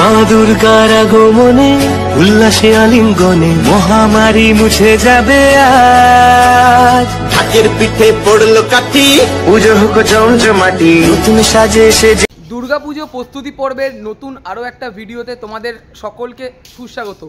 মা দুর্গার আগমনে উল্লাসে আলিঙ্গনে মহামারী মুছে যাবে আজ। ঢাকের পিঠে পড়লো কাঠি, পুজো হোক জমজমাটি, নতুন সাজে সেজে। দুর্গাপুজো প্রস্তুতি পর্বের নতুন আরও একটা ভিডিওতে তোমাদের সকলকে সুস্বাগত।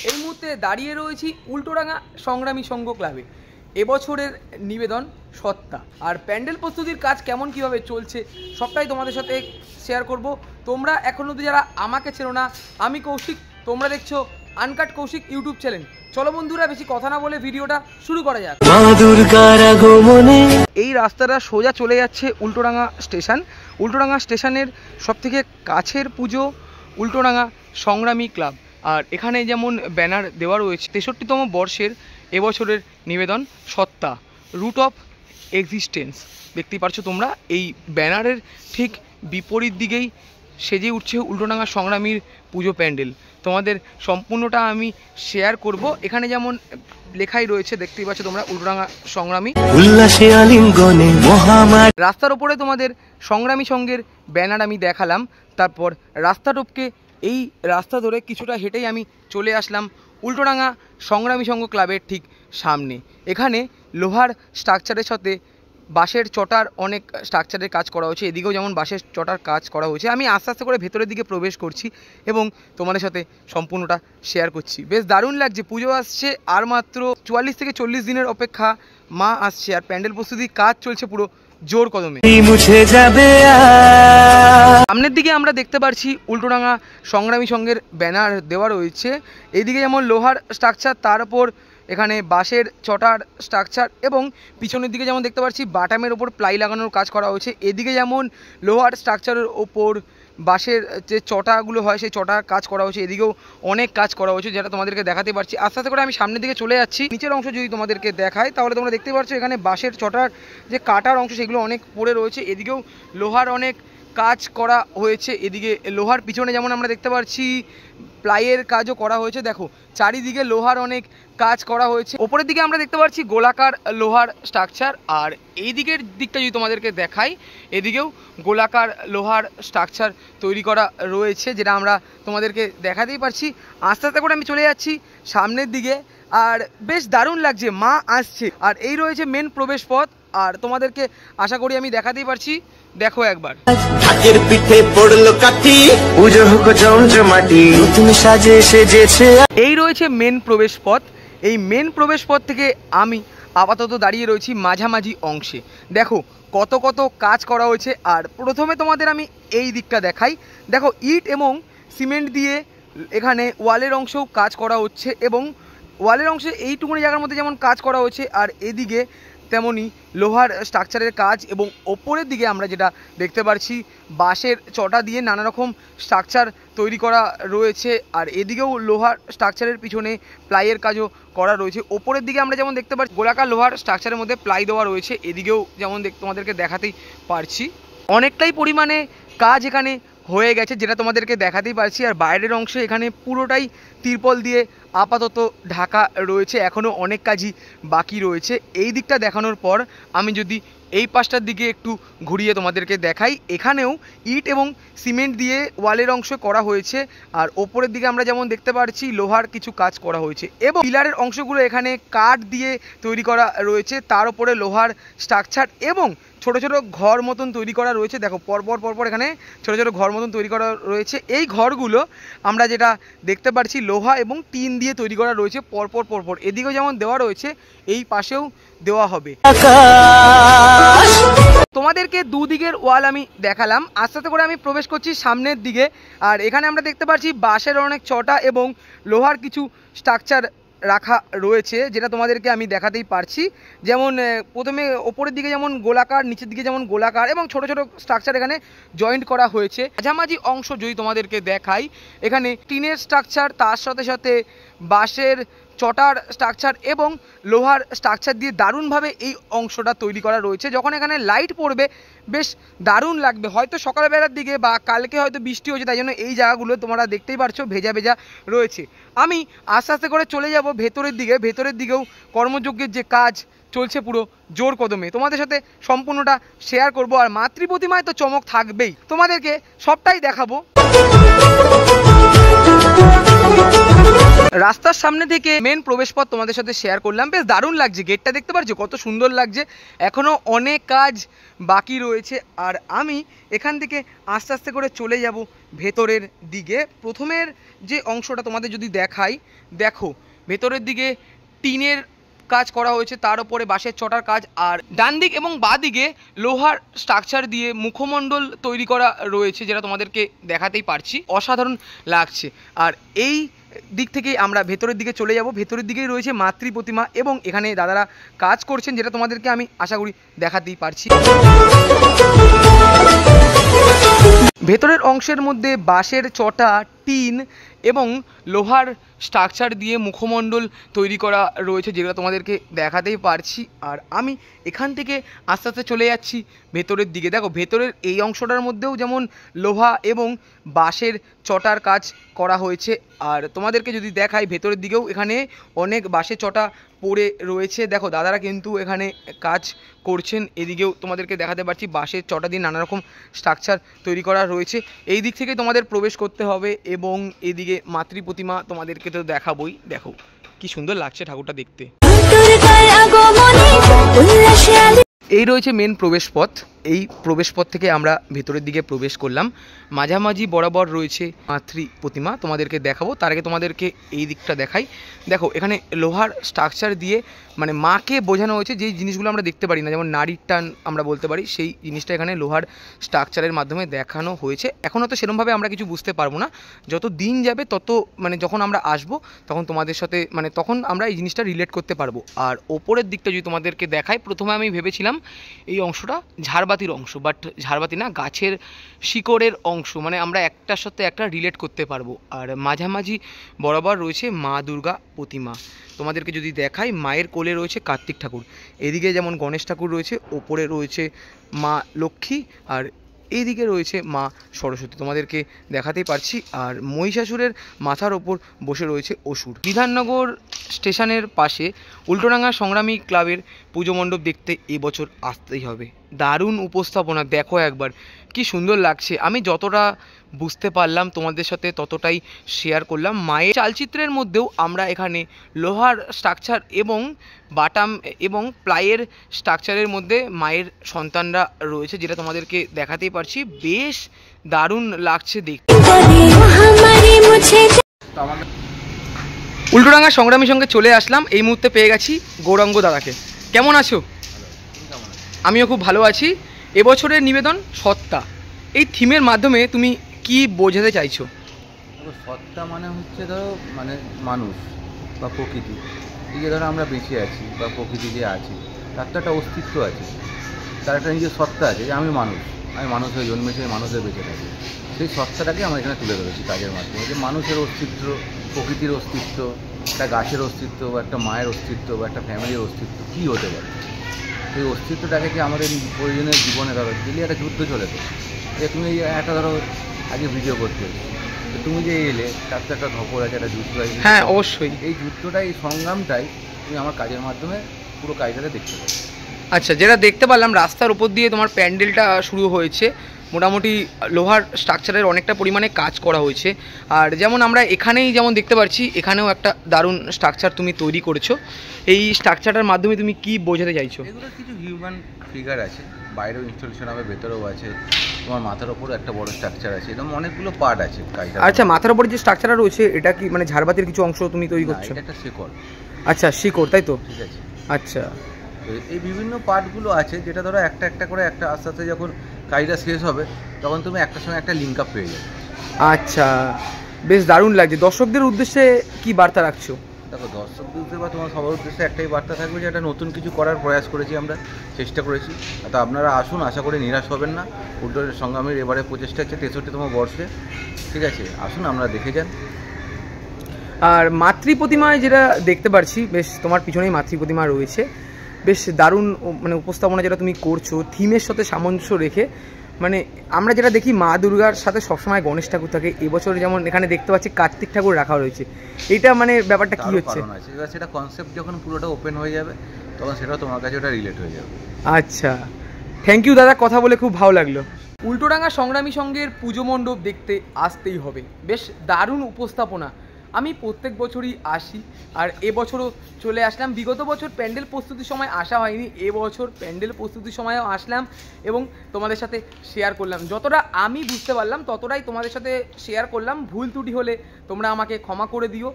এই মুহূর্তে দাঁড়িয়ে রয়েছি উল্টোডাঙ্গা সংগ্রামী সংঘ ক্লাবে। এবছরের নিবেদন সত্তা আর প্যান্ডেল প্রস্তুতির কাজ কেমন কিভাবে চলছে সবটাই তোমাদের সাথে শেয়ার করব। তোমরা এখন অবধি যারা আমাকে চেনো না, আমি কৌশিক, তোমরা দেখছো আনকাট কৌশিক ইউটিউব চ্যানেল। চলো বন্ধুরা, বেশি কথা না বলে ভিডিওটা শুরু করা যাক। মা দুর্গার আগমনে এই রাস্তাটা সোজা চলে যাচ্ছে উল্টোডাঙ্গা স্টেশন। উল্টোডাঙ্গা স্টেশনের সবথেকে কাছের পুজো উল্টোডাঙ্গা সংগ্রামী ক্লাব। আর এখানে যেমন ব্যানার দেওয়া রয়েছে 63তম বর্ষের এবছরের নিবেদন সত্তা, রুট অফ এক্সিস্টেন্স। দেখতেই পারছো তোমরা, এই ব্যানারের ঠিক বিপরীত দিকেই সেজে উঠছে উল্টোডাঙ্গা সংগ্রামীর পুজো প্যান্ডেল। তোমাদের সম্পূর্ণটা আমি শেয়ার করব। এখানে যেমন লেখাই রয়েছে, দেখতেই পাচ্ছ তোমরা, উল্টোডাঙ্গা সংগ্রামী উল্লাসে আলিঙ্গনে মহামারী। রাস্তার ওপরে তোমাদের সংগ্রামী সংঘের ব্যানার আমি দেখালাম। তারপর রাস্তা টপকে এই রাস্তা ধরে কিছুটা হেঁটেই আমি চলে আসলাম উল্টোডাঙ্গা সংগ্রামী সংঘ ক্লাবের ঠিক সামনে। এখানে লোহার স্ট্রাকচারের সাথে বাঁশের চটার অনেক স্ট্রাকচারের কাজ করা হয়েছে। এদিকেও যেমন বাঁশের চটার কাজ করা হয়েছে। আমি আস্তে আস্তে করে ভেতরের দিকে প্রবেশ করছি এবং তোমাদের সাথে সম্পূর্ণটা শেয়ার করছি। বেশ দারুণ লাগছে। পুজো আসছে আর মাত্র 44 থেকে 40 দিনের অপেক্ষা। মা আসছে আর প্যান্ডেল প্রস্তুতির কাজ চলছে পুরো জোর কদমে। মুছে যাবে সামনের দিকে আমরা দেখতে পাচ্ছি উল্টোডাঙ্গা সংগ্রামী সংঘের ব্যানার দেওয়া রয়েছে। এইদিকে যেমন লোহার স্ট্রাকচার, তার উপর এখানে বাঁশের চটার স্ট্রাকচার এবং পিছনের দিকে যেমন দেখতে পাচ্ছি বাটামের ওপর প্লাই লাগানোর কাজ করা হয়েছে। এদিকে যেমন লোহার স্ট্রাকচারের ওপর বাঁশের যে চটাগুলো হয় সেই চটার কাজ করা হয়েছে। এদিকেও অনেক কাজ করা হয়েছে, যেটা তোমাদেরকে দেখাতে পারছি। আস্তে আস্তে করে আমি সামনের দিকে চলে যাচ্ছি। নিচের অংশ যদি তোমাদেরকে দেখায় তাহলে তোমরা দেখতে পাচ্ছ এখানে বাঁশের চটার যে কাটার অংশ সেগুলো অনেক পড়ে রয়েছে। এদিকেও লোহার অনেক কাজ করা হয়েছে। এদিকে লোহার পিছনে যেমন আমরা দেখতে পাচ্ছি প্লাইয়ের কাজও করা হয়েছে। দেখো চারিদিকে লোহার অনেক কাজ করা হয়েছে। ওপরের দিকে আমরা দেখতে পাচ্ছি গোলাকার লোহার স্ট্রাকচার। আর এই দিকের দিকটা যদি তোমাদেরকে দেখাই, এদিকেও গোলাকার লোহার স্ট্রাকচার তৈরি করা রয়েছে, যেটা আমরা তোমাদেরকে দেখাতেই পারছি। আস্তে আস্তে করে আমি চলে যাচ্ছি সামনের দিকে আর বেশ দারুণ লাগছে। মা আসছে আর এই রয়েছে মেন প্রবেশ পথ। আর তোমাদেরকে আশা করি আমি দেখাতেই পারছি, দেখো একবার। ঢাকের পিঠে পড়লো কাঠি, পুজো হোক জমজমাটি, নতুন সাজে সেজেছে। এই রয়েছে মেন প্রবেশ পথ। এই মেন প্রবেশ পথ থেকে আমি আপাতত দাঁড়িয়ে রয়েছি মাঝামাঝি অংশে। দেখো কত কত কাজ করা হয়েছে। আর প্রথমে তোমাদের আমি এই দিকটা দেখাই। দেখো ইট এবং সিমেন্ট দিয়ে এখানে ওয়ালের অংশেও কাজ করা হচ্ছে এবং ওয়ালের অংশে এইটুকুনি জায়গার মধ্যে যেমন কাজ করা হয়েছে, আর এদিকে তেমনই লোহার স্ট্রাকচারের কাজ। এবং ওপরের দিকে আমরা যেটা দেখতে পাচ্ছি বাঁশের চটা দিয়ে নানা রকম স্ট্রাকচার তৈরি করা রয়েছে। আর এদিকেও লোহার স্ট্রাকচারের পিছনে প্লাইয়ের কাজও করা রয়েছে। ওপরের দিকে আমরা যেমন দেখতে পাচ্ছি গোলাকার লোহার স্ট্রাকচারের মধ্যে প্লাই দেওয়া রয়েছে। এদিকেও যেমন তোমাদেরকে দেখাতেই পারছি অনেকটাই পরিমাণে কাজ এখানে হয়ে গেছে, যেটা তোমাদেরকে দেখাতেই পারছি। আর বাইরের অংশে এখানে পুরোটাই তিরপল দিয়ে আপাতত ঢাকা রয়েছে। এখনও অনেক কাজই বাকি রয়েছে। এই দিকটা দেখানোর পর আমি যদি এই পাশটার দিকে একটু ঘুরিয়ে তোমাদেরকে দেখাই, এখানেও ইট এবং সিমেন্ট দিয়ে ওয়ালের অংশ করা হয়েছে। আর ওপরের দিকে আমরা যেমন দেখতে পাচ্ছি লোহার কিছু কাজ করা হয়েছে এবং পিলারের অংশগুলো এখানে কাঠ দিয়ে তৈরি করা রয়েছে। তার উপরে লোহার স্ট্রাকচার এবং ছোট ছোট ঘর মতন তৈরি করা রয়েছে। দেখো পরপর পরপর এখানে ছোট ছোট ঘর মতন তৈরি করা রয়েছে। এই ঘরগুলো আমরা যেটা দেখতে পাচ্ছি লোহা এবং টিন দিয়ে তৈরি করা রয়েছে পরপর পরপর। এদিকেও যেমন দেওয়া রয়েছে এই পাশেও দেওয়া হবে। তোমাদেরকে দুদিকের ওয়াল আমি দেখালাম। আস্তে আস্তে করে আমি প্রবেশ করছি সামনের দিকে। আর এখানে আমরা দেখতে পাচ্ছি বাঁশের অনেক চটা এবং লোহার কিছু স্ট্রাকচার রাখা রয়েছে, যেটা তোমাদেরকে আমি দেখাতেই পারছি। যেমন প্রথমে ওপরের দিকে যেমন গোলাকার, নিচের দিকে যেমন গোলাকার এবং ছোট ছোট স্ট্রাকচার এখানে জয়েন্ট করা হয়েছে। মাঝামাঝি অংশ যদি তোমাদেরকে দেখাই, এখানে টিনের স্ট্রাকচার, তার সাথে সাথে বাঁশের চটার স্ট্রাকচার এবং লোহার স্ট্রাকচার দিয়ে দারুণভাবে এই অংশটা তৈরি করা রয়েছে। যখন এখানে লাইট পড়বে বেশ দারুণ লাগবে। হয়তো সকালবেলার দিকে বা কালকে হয়তো বৃষ্টি হয়েছে, তাই জন্য এই জায়গাগুলো তোমরা দেখতেই পারছো ভেজা ভেজা রয়েছে। আমি আস্তে আস্তে করে চলে যাব ভেতরের দিকে। ভেতরের দিকেও কর্মযজ্ঞের যে কাজ চলছে পুরো জোর কদমে, তোমাদের সাথে সম্পূর্ণটা শেয়ার করব। আর মাতৃ প্রতিমায় তো চমক থাকবেই, তোমাদেরকে সবটাই দেখাবো। রাস্তার সামনে থেকে মেন প্রবেশপথ তোমাদের সাথে শেয়ার করলাম। বেশ দারুণ লাগছে, গেটটা দেখতে পাচ্ছ কত সুন্দর লাগছে। এখনও অনেক কাজ বাকি রয়েছে আর আমি এখান থেকে আস্তে আস্তে করে চলে যাব ভেতরের দিকে। প্রথমের যে অংশটা তোমাদের যদি দেখাই, দেখো ভেতরের দিকে টিনের কাজ করা হয়েছে, তার উপরে বাঁশের চটার কাজ, আর ডান দিক এবং বাঁ দিকে লোহার স্ট্রাকচার দিয়ে মুখমণ্ডল তৈরি করা রয়েছে, যেটা তোমাদেরকে দেখাতেই পারছি, অসাধারণ লাগছে। আর এই দিক থেকে আমরা ভেতরের দিকে চলে যাব। ভেতরের দিকেই রয়েছে মাতৃ প্রতিমা এবং এখানে দাদারা কাজ করছেন, যেটা তোমাদেরকে আমি আশা করি দেখাতেই পারছি। ভেতরের অংশের মধ্যে বাঁশের চটা, টিন এবং লোহার স্ট্রাকচার দিয়ে মুখমণ্ডল তৈরি করা রয়েছে, যেগুলো তোমাদেরকে দেখাতেই পারছি। আর আমি এখান থেকে আস্তে আস্তে চলে যাচ্ছি ভেতরের দিকে। দেখো ভেতরের এই অংশটার মধ্যেও যেমন লোহা এবং বাঁশের চটার কাজ করা হয়েছে। আর তোমাদেরকে যদি দেখাই ভেতরের দিকেও এখানে অনেক বাঁশের চটা পড়ে রয়েছে। দেখো দাদারা কিন্তু এখানে কাজ করছেন। এদিকেও তোমাদেরকে দেখাতে পারছি বাঁশের চটা দিয়ে নানা রকম স্ট্রাকচার তৈরি করা রয়েছে। এই দিক থেকে তোমাদের প্রবেশ করতে হবে এবং এদিকে মাতৃ প্রতিমা তোমাদেরকে তো দেখাবই। দেখো কি সুন্দর লাগছে ঠাকুরটা দেখতে। এই রয়েছে মেন প্রবেশপথ। এই প্রবেশপথ থেকে আমরা ভেতরের দিকে প্রবেশ করলাম। মাঝামাঝি বরাবর রয়েছে মাতৃ প্রতিমা, তোমাদেরকে দেখাবো। তার আগে তোমাদেরকে এই দিকটা দেখাই। দেখো এখানে লোহার স্ট্রাকচার দিয়ে মানে মাকে বোঝানো হয়েছে, যেই জিনিসগুলো আমরা দেখতে পারি না, যেমন নারীর টান আমরা বলতে পারি, সেই জিনিসটা এখানে লোহার স্ট্রাকচারের মাধ্যমে দেখানো হয়েছে। এখনও তো সেরকমভাবে আমরা কিছু বুঝতে পারবো না, যত দিন যাবে তত মানে যখন আমরা আসবো তখন তোমাদের সাথে মানে তখন আমরা এই জিনিসটা রিলেট করতে পারবো। আর ওপরের দিকটা যদি তোমাদেরকে দেখাই, প্রথমে আমি ভেবেছিলাম এই অংশটা ঝাড়বাতির অংশ, বাট ঝাড়বাতি না, গাছের শিকড়ের অংশ, মানে আমরা একটার সাথে একটা রিলেট করতে পারবো। আর মাঝামাঝি বরাবর রয়েছে মা দুর্গা প্রতিমা। তোমাদেরকে যদি দেখাই, মায়ের কোলে রয়েছে কার্তিক ঠাকুর, এদিকে যেমন গণেশ ঠাকুর রয়েছে, ওপরে রয়েছে মা লক্ষ্মী, আর এইদিকে রয়েছে মা সরস্বতী, তোমাদেরকে দেখাতেই পারছি। আর মহিষাসুরের মাথার ওপর বসে রয়েছে অসুর। বিধাননগর স্টেশনের পাশে উল্টোডাঙ্গা সংগ্রামী ক্লাবের পুজো মণ্ডপ দেখতে এবছর আসতেই হবে। দারুণ উপস্থাপনা, দেখো একবার কি সুন্দর লাগছে। আমি যতটা বুঝতে পারলাম তোমাদের সাথে ততটাই শেয়ার করলাম। মায়ের চালচিত্রের মধ্যেও আমরা এখানে লোহার স্ট্রাকচার এবং বাটাম এবং প্লাইয়ের স্ট্রাকচারের মধ্যে মায়ের সন্তানরা রয়েছে, যেটা তোমাদেরকে দেখাতেই পারছি। বেশ দারুণ লাগছে দেখতে। উল্টোডাঙ্গা সংগ্রামীর সঙ্গে চলে আসলাম। এই মুহূর্তে পেয়ে গেছি গৌরাঙ্গ দাদাকে। কেমন আছো? আমিও খুব ভালো আছি। এবছরের নিবেদন সত্তা, এই থিমের মাধ্যমে তুমি কি বোঝাতে চাইছো? সত্তা মানে হচ্ছে ধরো মানে মানুষ বা প্রকৃতি, এই যে ধরো আমরা বেঁচে আছি বা প্রকৃতি যে আছে তার তো একটা অস্তিত্ব আছে, তার একটা নিজের সত্তা আছে, যে আমি মানুষ হয়ে জন্মেছি, মানুষের বেঁচে থাকি। সেই সত্তাটাকে আমরা এখানে তুলে ধরেছি কাজের মাধ্যমে, যে মানুষের অস্তিত্ব, প্রকৃতির অস্তিত্ব, একটা গাছের অস্তিত্ব বা একটা মায়ের অস্তিত্ব বা একটা ফ্যামিলির অস্তিত্ব কী হতে পারে, সেই অস্তিত্বটাকে কি আমাদের প্রয়োজনের জীবনে ধরো ডেলি একটা যুদ্ধ চলে তো, যে তুমি একটা ধরো আগে ভিডিও করতে তো তুমি যে এলে তার তো একটা ধপর আছে, একটা যুদ্ধ আছে। হ্যাঁ অবশ্যই, এই যুদ্ধটাই, এই সংগ্রামটাই তুমি আমার কাজের মাধ্যমে পুরো কাজটাতে দেখতে পাবে। আচ্ছা, যেটা দেখতে পারলাম রাস্তার উপর দিয়ে তোমার প্যান্ডেলটা শুরু হয়েছে, মোটামুটি লোহার স্ট্রাকচারের অনেকটা পরিমাণে কাজ করা হয়েছে। আর যেমন আমরা এখানেই যেমন দেখতে পাচ্ছি, এখানেও একটা দারুণ স্ট্রাকচার তুমি তৈরি করেছো। এই স্ট্রাকচারটার মাধ্যমে তুমি কি বোঝাতে চাইছো? এগুলো কিছু হিউম্যান ফিগার আছে, বাইরেও ইনস্টলেশন হবে, ভেতরেও আছে, তোমার মাথার ওপরও একটা বড় স্ট্রাকচার আছে, এরকম অনেকগুলো পার্ট আছে কাজটা। আচ্ছা, মাথার উপরে যে স্ট্রাকচারটা রয়েছে এটা কি মানে ঝাড়বাতির কিছু অংশ তুমি তৈরি করছো? এটা একটা শিকড়। আচ্ছা, শিকড়, তাই তো? ঠিক আছে। আচ্ছা, এই বিভিন্ন পার্টগুলো আছে, যেটা ধরো একটা একটা করে একটা আস্তে আস্তে যখন কাজটা শেষ হবে তখন তুমি একটার সঙ্গে একটা লিঙ্ক আপ পেয়ে যাবে। আচ্ছা, বেশ দারুণ লাগছে। দর্শকদের উদ্দেশ্যে কি বার্তা রাখছো? দেখো, দর্শকদের উদ্দেশ্যে বা তোমার সবার উদ্দেশ্যে একটাই বার্তা থাকবে, যে একটা নতুন কিছু করার প্রয়াস করেছি, আমরা চেষ্টা করেছি। তো আপনারা আসুন, আশা করি নিরাশ হবেন না। উল্টোডাঙ্গা সংগ্রামের এবারে প্রচেষ্টা হচ্ছে 63তম বর্ষে। ঠিক আছে, আসুন আপনারা দেখে যান। আর মাতৃ প্রতিমায় যেটা দেখতে পাচ্ছি, বেশ তোমার পিছনেই মাতৃ প্রতিমা রয়েছে, বেশ দারুণ মানে উপস্থাপনা যেটা তুমি করছো থিমের সাথে সামঞ্জস্য রেখে। মানে আমরা যেটা দেখি মা দুর্গার সাথে সবসময় গণেশ ঠাকুর থাকে, এবছর যেমন এখানে দেখতে পাচ্ছি কার্তিক ঠাকুর রাখা রয়েছে। এটা মানে ব্যাপারটা কি হচ্ছে? সেটা কনসেপ্ট যখন পুরোটা ওপেন হয়ে যাবে তখন সেটাও তোমার কাছে ওটা রিলেট হয়ে যাবে। আচ্ছা, থ্যাংক ইউ দাদা, কথা বলে খুব ভালো লাগলো। উল্টোডাঙ্গা সংগ্রামী সংঘের পুজো মণ্ডপ দেখতে আসতেই হবে, বেশ দারুণ উপস্থাপনা। আমি প্রত্যেক বছরই আসি, আর এবছরও চলে আসলাম। বিগত বছর প্যান্ডেল প্রস্তুতির সময় আসা হয়নি, এবছর প্যান্ডেল প্রস্তুতির সময়ও আসলাম এবং তোমাদের সাথে শেয়ার করলাম। যতটা আমি বুঝতে পারলাম ততটাই তোমাদের সাথে শেয়ার করলাম। ভুল ত্রুটি হলে তোমরা আমাকে ক্ষমা করে দিও।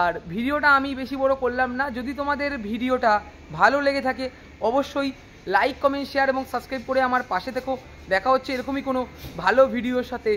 আর ভিডিওটা আমি বেশি বড় করলাম না। যদি তোমাদের ভিডিওটা ভালো লেগে থাকে অবশ্যই লাইক, কমেন্ট, শেয়ার এবং সাবস্ক্রাইব করে আমার পাশে থেকো। দেখা হচ্ছে এরকমই কোনো ভালো ভিডিওর সাথে।